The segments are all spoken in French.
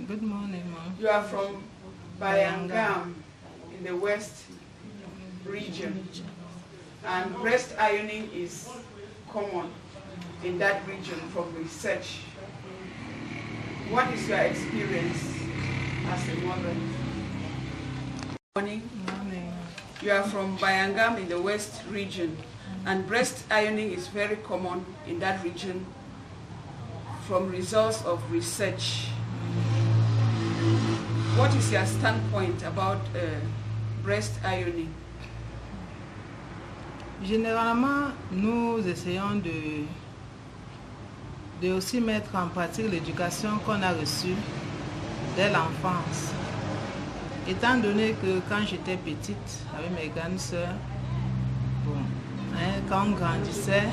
Good morning, Mom. You are from Bayangam in the West region, and breast ironing is common in that region from research. What is your experience as a mother? Morning. Morning. You are from Bayangam in the West region, and breast ironing is very common in that region from results of research. What is your standpoint about breast ironing? Généralement, nous essayons de aussi mettre en pratique l'éducation qu'on a reçue dès l'enfance. Étant donné que quand j'étais petite, avec mes grandes sœurs, quand on grandissait,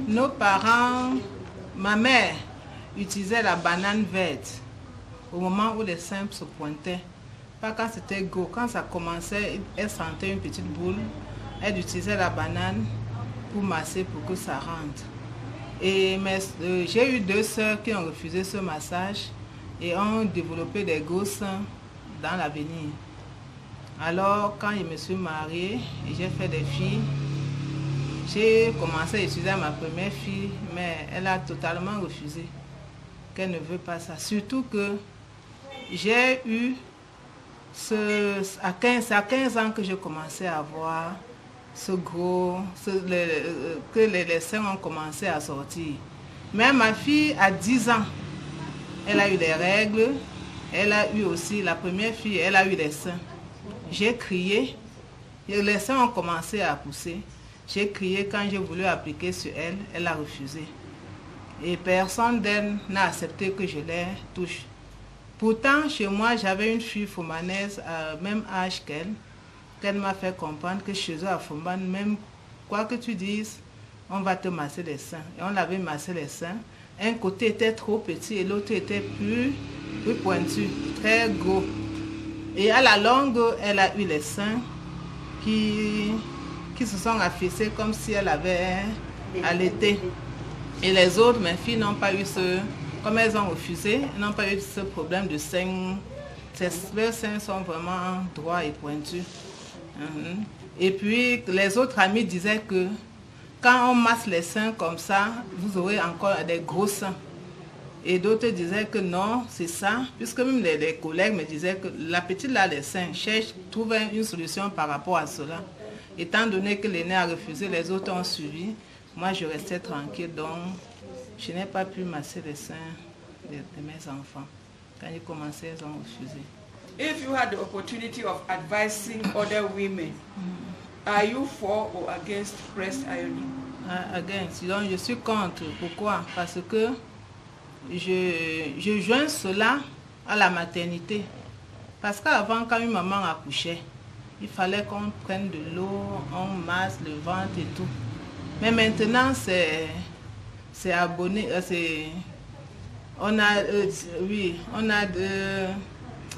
nos parents, ma mère utilisait la banane verte au moment où les seins se pointaient. Pas quand c'était gros, quand ça commençait, elle sentait une petite boule, elle utilisait la banane pour masser pour que ça rentre. Et j'ai eu 2 sœurs qui ont refusé ce massage et ont développé des gros seins dans l'avenir. Alors quand je me suis mariée et j'ai fait des filles, j'ai commencé à utiliser ma première fille, mais elle a totalement refusé, qu'elle ne veut pas ça. Surtout que j'ai eu à 15 ans que j'ai commencé à avoir que les seins ont commencé à sortir. Mais ma fille, à 10 ans, elle a eu des règles, elle a eu aussi, la première fille, elle a eu des seins. J'ai crié, et les seins ont commencé à pousser. J'ai crié quand j'ai voulu appliquer sur elle, elle a refusé. Et personne d'elle n'a accepté que je les touche. Pourtant, chez moi, j'avais une fille fomanaise à même âge qu'elle m'a fait comprendre que chez eux à Fomban, même quoi que tu dises, on va te masser les seins. Et on l'avait massé les seins. Un côté était trop petit et l'autre était plus pointu, très gros. Et à la longue, elle a eu les seins qui se sont affaissés comme si elle avait allaité. Et les autres, mes filles, n'ont pas eu comme elles ont refusé, n'ont pas eu ce problème de seins. Leurs seins sont vraiment droits et pointus. Et puis, les autres amis disaient que quand on masse les seins comme ça, vous aurez encore des gros seins. Et d'autres disaient que non, c'est ça, puisque même les collègues me disaient que la petite là, les seins, trouve une solution par rapport à cela. Étant donné que l'aîné a refusé, les autres ont suivi. Moi, je restais tranquille, donc je n'ai pas pu masser les seins de mes enfants. Quand ils commençaient, ils ont refusé. If you had the opportunity of advising other women, are you for or against breast ironing? Against. Donc, je suis contre. Pourquoi? Parce que je joins cela à la maternité. Parce qu'avant, quand une maman accouchait, il fallait qu'on prenne de l'eau, on masse le ventre et tout. Mais maintenant, c'est abonné,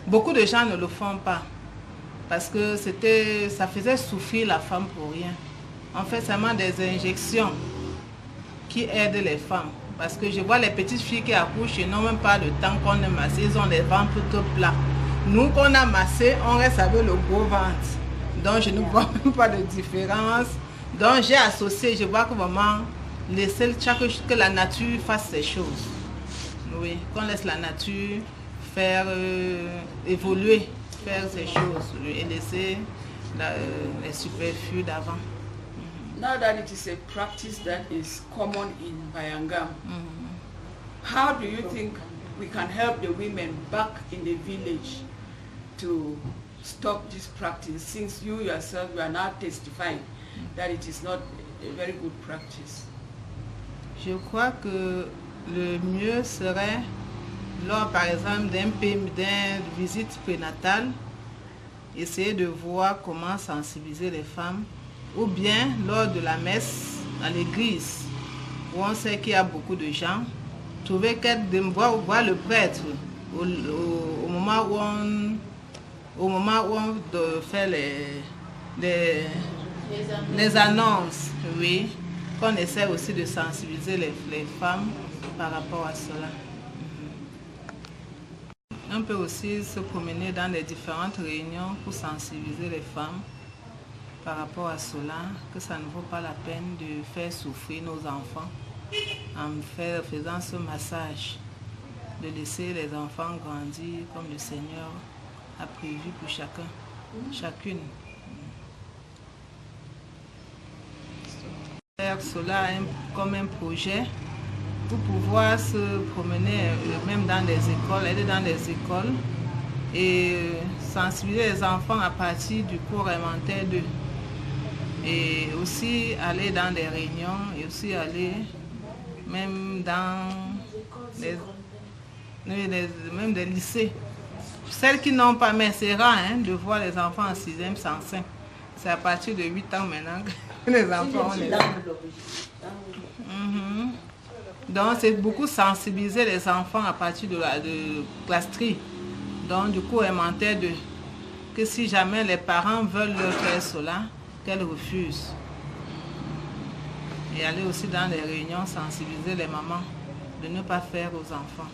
beaucoup de gens ne le font pas. Parce que ça faisait souffrir la femme pour rien. On fait seulement des injections qui aident les femmes. Parce que je vois les petites filles qui accouchent, ils n'ont même pas le temps qu'on ait massé, ils ont les ventres tout plats. Nous, qu'on a massé, on reste avec le gros ventre. Donc, je ne vois même pas de différence. Donc, j'ai associé, je vois que vraiment, laisser que la nature fasse ces choses. Oui, qu'on laisse la nature faire évoluer, faire ces choses et laisser les superflus d'avant. Now that it is a practice that is common in Bayangam, how do you think we can help the women back in the village to stop this practice, since you yourself, you are now testifying that it is not a very good practice? Je crois que le mieux serait, lors par exemple d'une visite prénatale, essayer de voir comment sensibiliser les femmes, ou bien lors de la messe à l'église, où on sait qu'il y a beaucoup de gens, trouver voir le prêtre au moment où on fait Les annonces, oui. Qu'on essaie aussi de sensibiliser les femmes par rapport à cela. On peut aussi se promener dans les différentes réunions pour sensibiliser les femmes par rapport à cela, que ça ne vaut pas la peine de faire souffrir nos enfants en faisant ce massage, de laisser les enfants grandir comme le Seigneur a prévu pour chacune. Faire cela comme un projet pour pouvoir se promener même dans les écoles, aller dans les écoles et sensibiliser les enfants à partir du cours élémentaire 2. Et aussi aller dans des réunions et aussi aller même dans même des lycées. Celles qui n'ont pas, mais c'est rare de voir les enfants en 6e, 5. C'est à partir de 8 ans maintenant que les enfants ont les Donc c'est beaucoup sensibiliser les enfants à partir de classe tri, donc du cours élémentaire 2, que si jamais les parents veulent leur faire cela, qu'elles refusent. Et aller aussi dans les réunions sensibiliser les mamans de ne pas faire aux enfants.